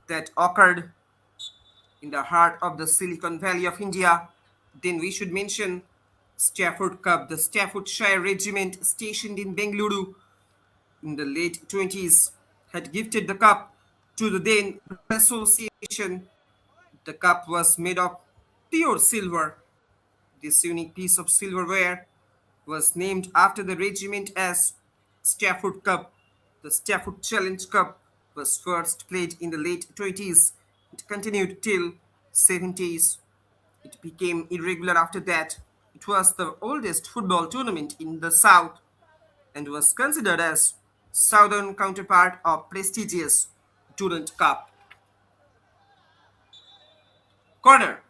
that occurred in the heart of the Silicon Valley of India, then we should mention Stafford Cup, the Staffordshire Regiment stationed in Bengaluru in the late 20s had gifted the cup to the then association. The cup was made of pure silver. This unique piece of silverware was named after the regiment as Stafford Cup. The Stafford Challenge Cup was first played in the late 20s. It continued till 70s. It became irregular after that. It was the oldest football tournament in the South and was considered as southern counterpart of prestigious Durand Cup. Corner,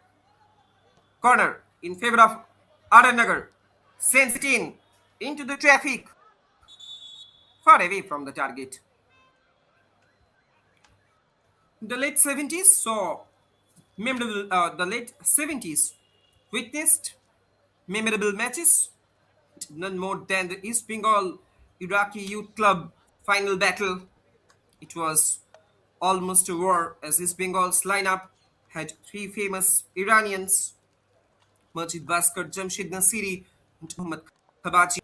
corner in favor of RR Nagar. Sends it in into the traffic, far away from the target. The late 70s saw memorable. The late 70s witnessed memorable matches. None more than the East Bengal Iraqi Youth Club final battle. It was almost a war as East Bengal's lineup had three famous Iranians, Majid Baskar, Jamshid Nasiri, and Muhammad Khabaji.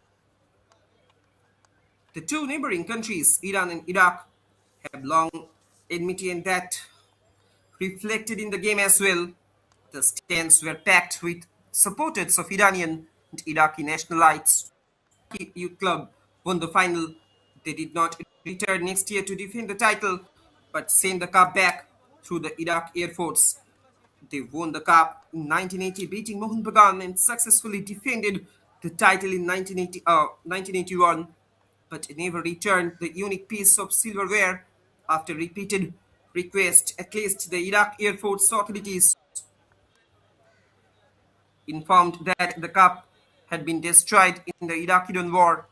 The two neighboring countries, Iran and Iraq, have long enmity, and that reflected in the game as well. The stands were packed with supporters of Iranian and Iraqi nationalites. Youth Club won the final. They did not return next year to defend the title, but sent the cup back through the Iraq Air Force. They won the cup in 1980, beating Mohun Bagan, and successfully defended the title in 1981, but never returned the unique piece of silverware after repeated requests. At least the Iraq Air Force authorities informed that the cup had been destroyed in the Iraq-Iran war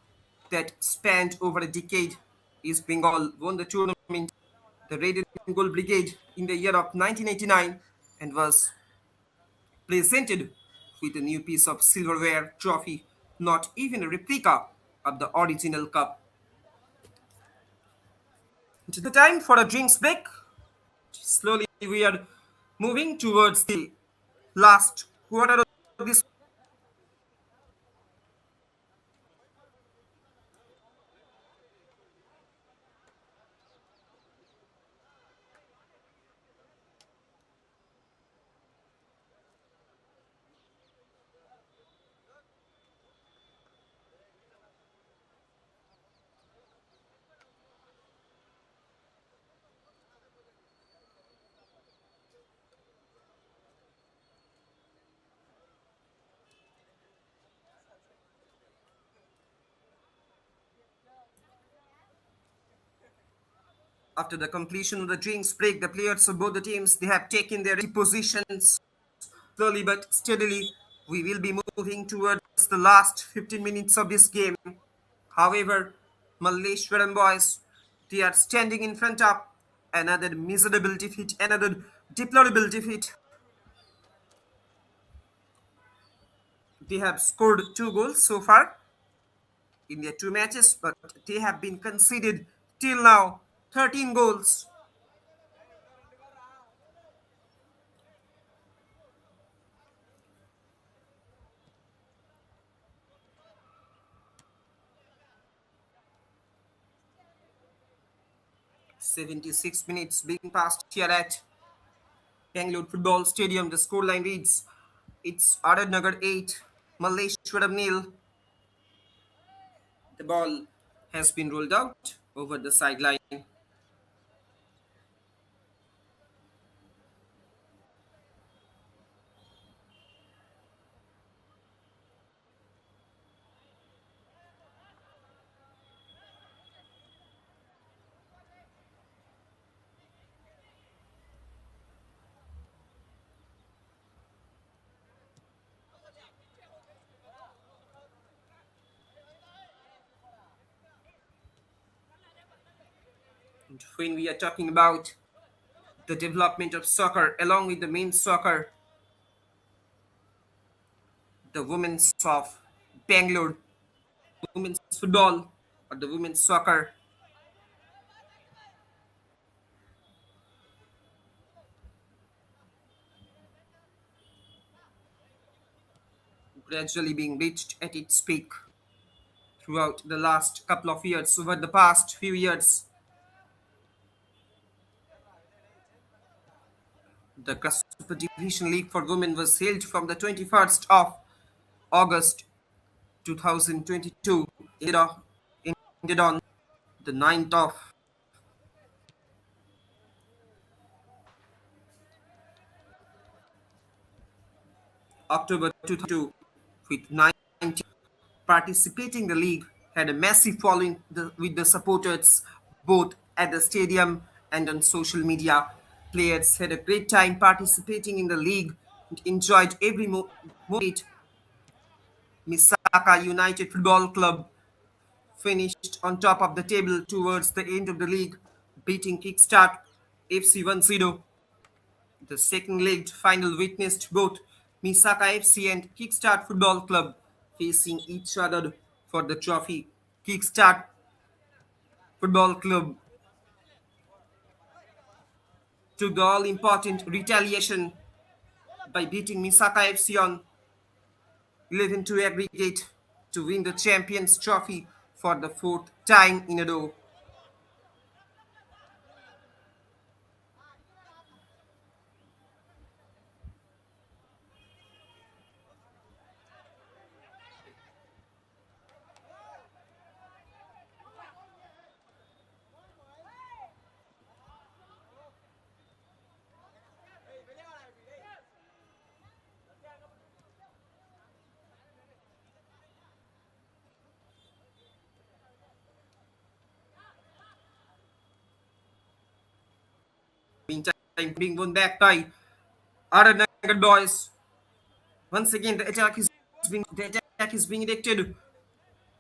that spanned over a decade. East Bengal won the tournament, the Red and Gold Brigade, in the year of 1989 and was presented with a new piece of silverware trophy, not even a replica of the original cup. It's the time for a drinks break. Slowly we are moving towards the last quarter of this. After the completion of the drinks break, the players of both the teams they have taken their positions. Slowly but steadily, we will be moving towards the last 15 minutes of this game. However, Malleshwaram boys, they are standing in front of another miserable defeat, another deplorable defeat. They have scored 2 goals so far in their 2 matches, but they have been conceded till now 13 goals. 76 minutes being passed here at Bangalore Football Stadium. The scoreline reads it's RR Nagar 8, Malleshwaram nil. The ball has been rolled out over the sideline. And when we are talking about the development of soccer along with the men's soccer, the women's of Bangalore, women's football or the women's soccer gradually being reached at its peak throughout the last couple of years. Over the past few years, the Grassroots Division League for Women was held from the 21st of August 2022 ended on the 9th of October 2022 with 90 participating. The league had a massive following with the supporters both at the stadium and on social media. Players had a great time participating in the league and enjoyed every moment. Misaka United Football Club finished on top of the table towards the end of the league, beating Kickstart FC 1-0. The second leg final witnessed both Misaka FC and Kickstart Football Club facing each other for the trophy. Kickstart Football Club took the all-important retaliation by beating Misaka FC on 11-2 aggregate to win the Champions Trophy for the fourth time in a row. Meantime, being won back by RR Nagar boys. Once again, the attack is being directed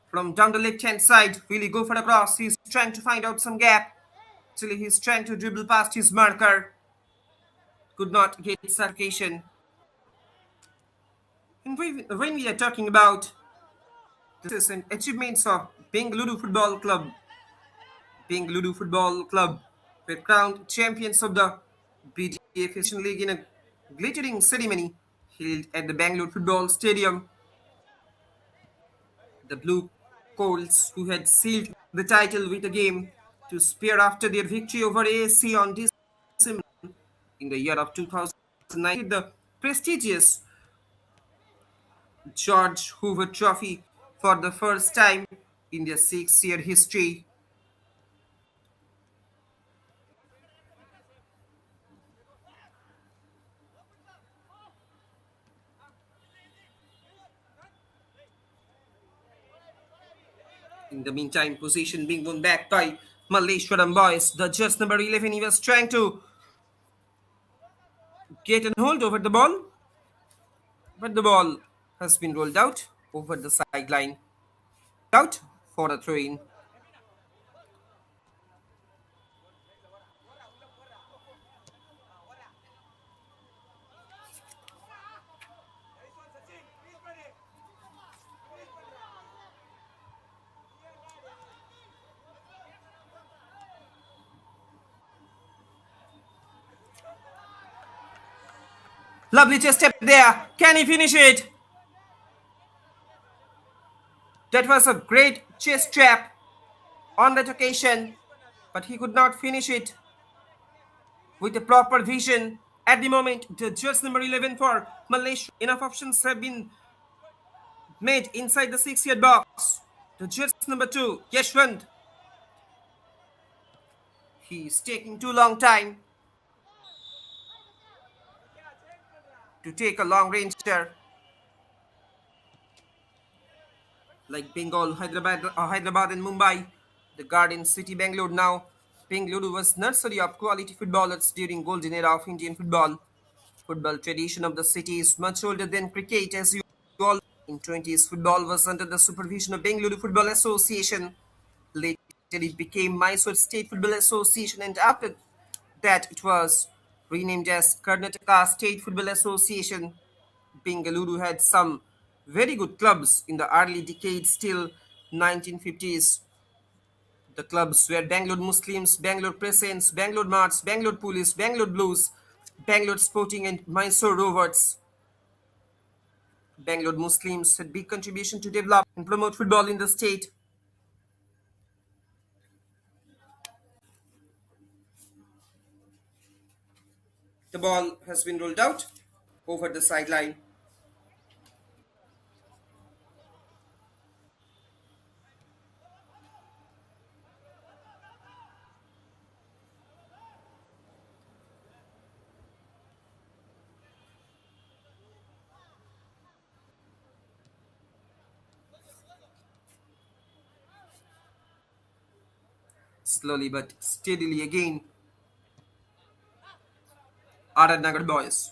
from down the left-hand side. Will he go for a cross? He's trying to find out some gap. Actually, he's trying to dribble past his marker. Could not get circulation. And when we are talking about the and achievements of Bengaluru Football Club were crowned champions of the BDF League in a glittering ceremony held at the Bangalore Football Stadium. The Blue Coals, who had sealed the title with a game to spare after their victory over ASC on December in the year of 2009, the prestigious George Hoover Trophy for the first time in their 6-year history. In the meantime, possession being won back by Malleshwaram boys. The just number 11, he was trying to get a hold over the ball, but the ball has been rolled out over the sideline. Out for a throw in. Lovely chest step there. Can he finish it? That was a great chest trap on that occasion, but he could not finish it with a proper vision. At the moment, the judge number 11 for Malaysia, enough options have been made inside the 6-yard box. The judge number 2, Yeshwant, he's taking too long time to take a long range there, like Bengal, Hyderabad and Mumbai, the Garden City, Bangalore now. Bengaluru was nursery of quality footballers during golden era of Indian football. Football tradition of the city is much older than cricket, as you all. In 20s, football was under the supervision of Bengaluru Football Association. Later, it became Mysore State Football Association, and after that, it was renamed as Karnataka State Football Association. Bengaluru had some very good clubs in the early decades till 1950s. The clubs were Bangalore Muslims, Bangalore Crescents, Bangalore Marts, Bangalore Police, Bangalore Blues, Bangalore Sporting and Mysore Rovers. Bangalore Muslims had big contribution to develop and promote football in the state. The ball has been rolled out over the sideline. Slowly but steadily again, RR Nagar boys.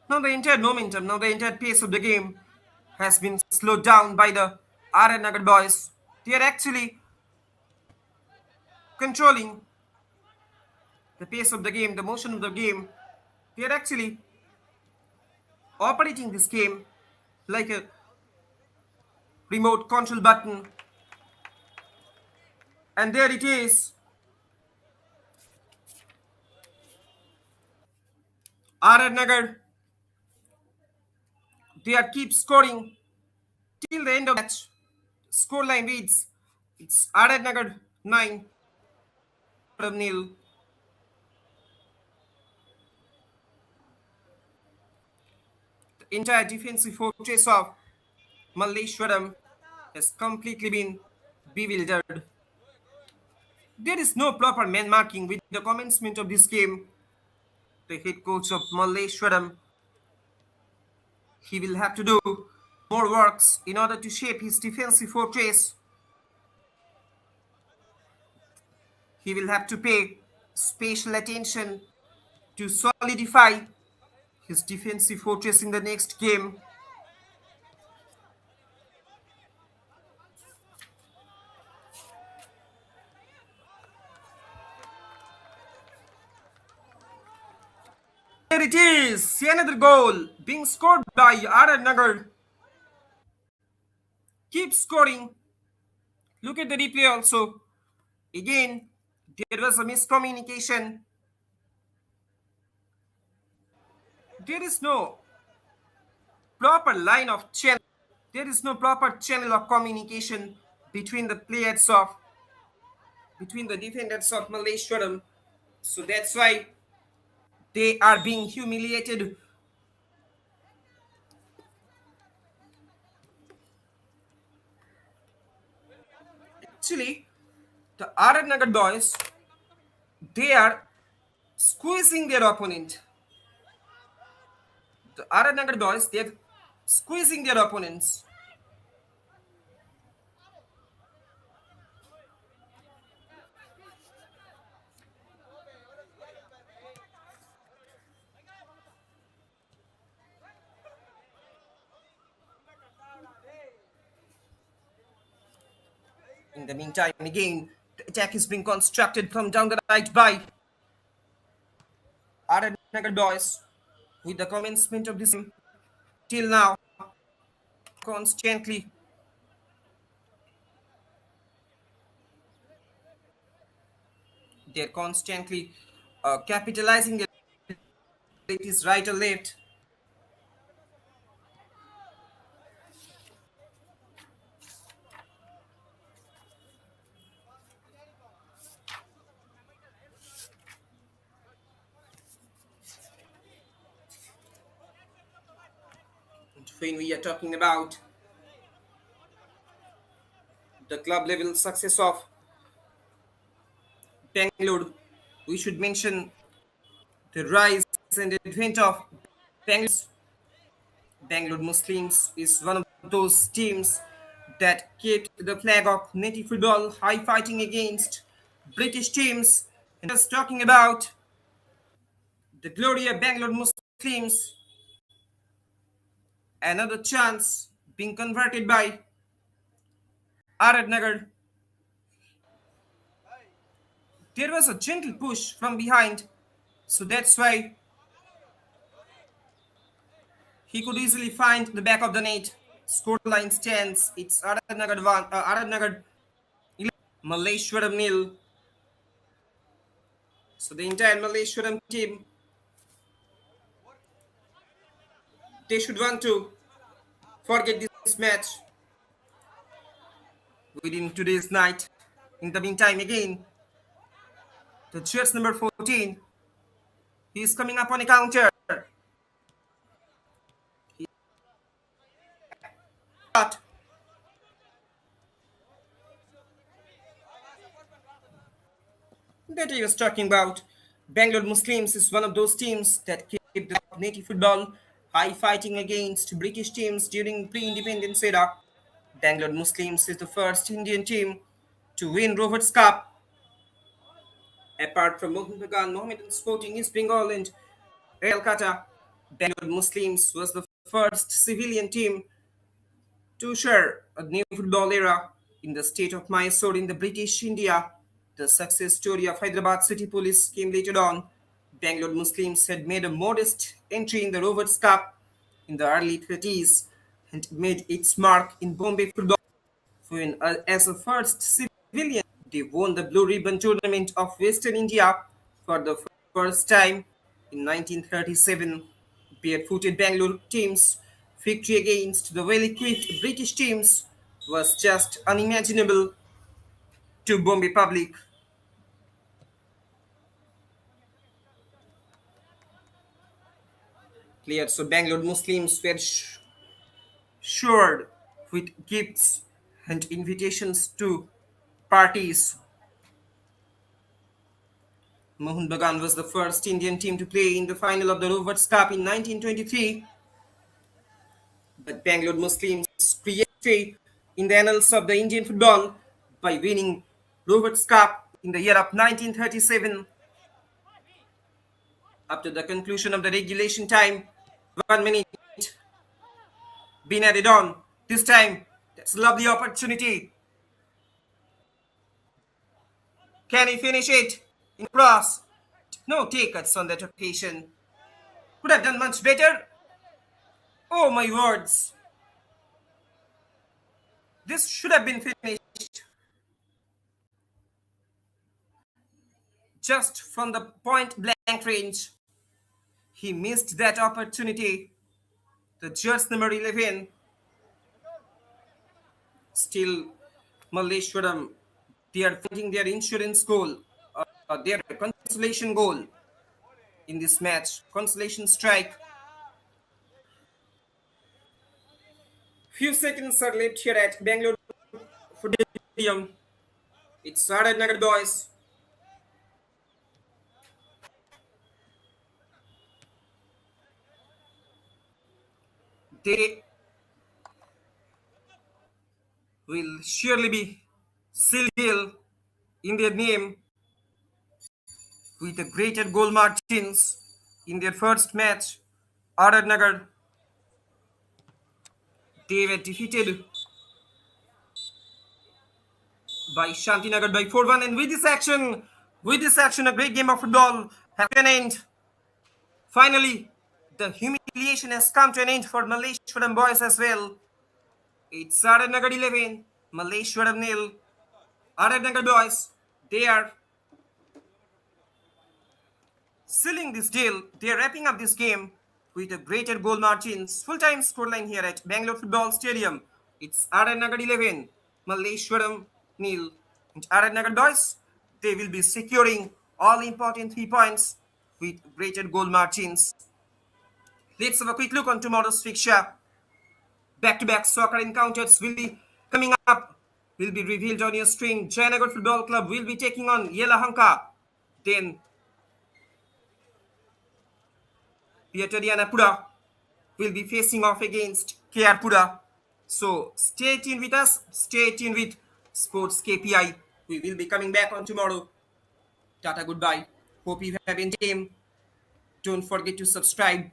Now the entire momentum, now the entire pace of the game has been slowed down by the RR Nagar boys. They are actually controlling the pace of the game, the motion of the game. They are actually operating this game like a remote control button. And there it is. RR Nagar, they are keep scoring till the end of the match. Scoreline reads, it's RR Nagar 9, nil. The entire defensive fortress of Malleshwaram has completely been bewildered. There is no proper man marking with the commencement of this game. The head coach of Malleshwaram, he will have to do more works in order to shape his defensive fortress. He will have to pay special attention to solidify his defensive fortress in the next game. There it is, another goal being scored by RR Nagar. Keep scoring. Look at the replay also. Again, there was a miscommunication. There is no proper line of channel. There is no proper channel of communication between the players of between the defenders of Malleshwaram. So that's why they are being humiliated. Actually, the RR Nagar boys, they are squeezing their opponent. The RR Nagar boys, they're squeezing their opponents. In the meantime, again, the attack is being constructed from down the right by RR Nagar boys. With the commencement of this game, till now, constantly they're constantly capitalizing their it is right or left. And when we are talking about the club level success of Bangalore, we should mention the rise and advent of Bangalore's Bangalore Muslims is one of those teams that kept the flag of native football high, fighting against British teams. And just talking about the glory of Bangalore Muslims, another chance being converted by RR Nagar. There was a gentle push from behind, so that's why he could easily find the back of the net. Scoreline stands. It's RR Nagar 1, RR Nagar 11, Malleshwaram nil. So the entire Malleshwaram team, they should want to forget this match within today's night. In the meantime, again, the jersey number 14, he is coming up on a counter. He got that I was talking about. Bangalore Muslims is one of those teams that kept the native football high, fighting against British teams during pre-independence era. Bangalore Muslims is the first Indian team to win Rovers Cup, apart from Mohun Bagan, Mohammedan Sporting East Bengal, and Calcutta. Bangalore Muslims was the first civilian team to share a new football era in the state of Mysore in the British India. The success story of Hyderabad City Police came later on. Bangalore Muslims had made a modest entry in the Rovers Cup in the early 30s and made its mark in Bombay football when, as a first civilian, they won the Blue Ribbon Tournament of Western India for the first time in 1937. Barefooted Bangalore team's victory against the well-equipped British teams was just unimaginable to Bombay public. Players so Bangalore Muslims were showered with gifts and invitations to parties. Mohun Bagan was the first Indian team to play in the final of the Rovers Cup in 1923, but Bangalore Muslims created history in the annals of the Indian football by winning Rovers Cup in the year of 1937. After the conclusion of the regulation time, 1 minute been added on. This time, that's a lovely opportunity. Can he finish it in cross? No takers on that occasion. Could have done much better. Oh my words. This should have been finished just from the point blank range. He missed that opportunity. The jersey number 11, still Malleshwaram, they are finding their insurance goal, their consolation goal in this match. Consolation strike. Few seconds are left here at Bangalore Stadium. It's RR Nagar boys. They will surely be sealed in their name with a greater goal margins in their first match. RR Nagar, they were defeated by Shantinagar by 4-1. And with this action, a great game of football has an end. Finally, the humiliation has come to an end for Malleshwaram boys as well. It's RR Nagar 11, Malleshwaram nil. RR Nagar boys, they are Sealing this deal, they are wrapping up this game with a greater goal margins. Full-time scoreline here at Bangalore Football Stadium. It's RR Nagar 11, Malleshwaram nil. And RR Nagar boys, they will be securing all important 3 points with greater goal margins. Let's have a quick look on tomorrow's fixture. Back-to-back soccer encounters will be coming up. Will be revealed on your screen. Jayanagar Football Club will be taking on Yelahanka. Then Pura will be facing off against Pura. So stay tuned with us. Stay tuned with Sports KPI. We will be coming back on tomorrow. Tata, goodbye. Hope you have enjoyed. Don't forget to subscribe.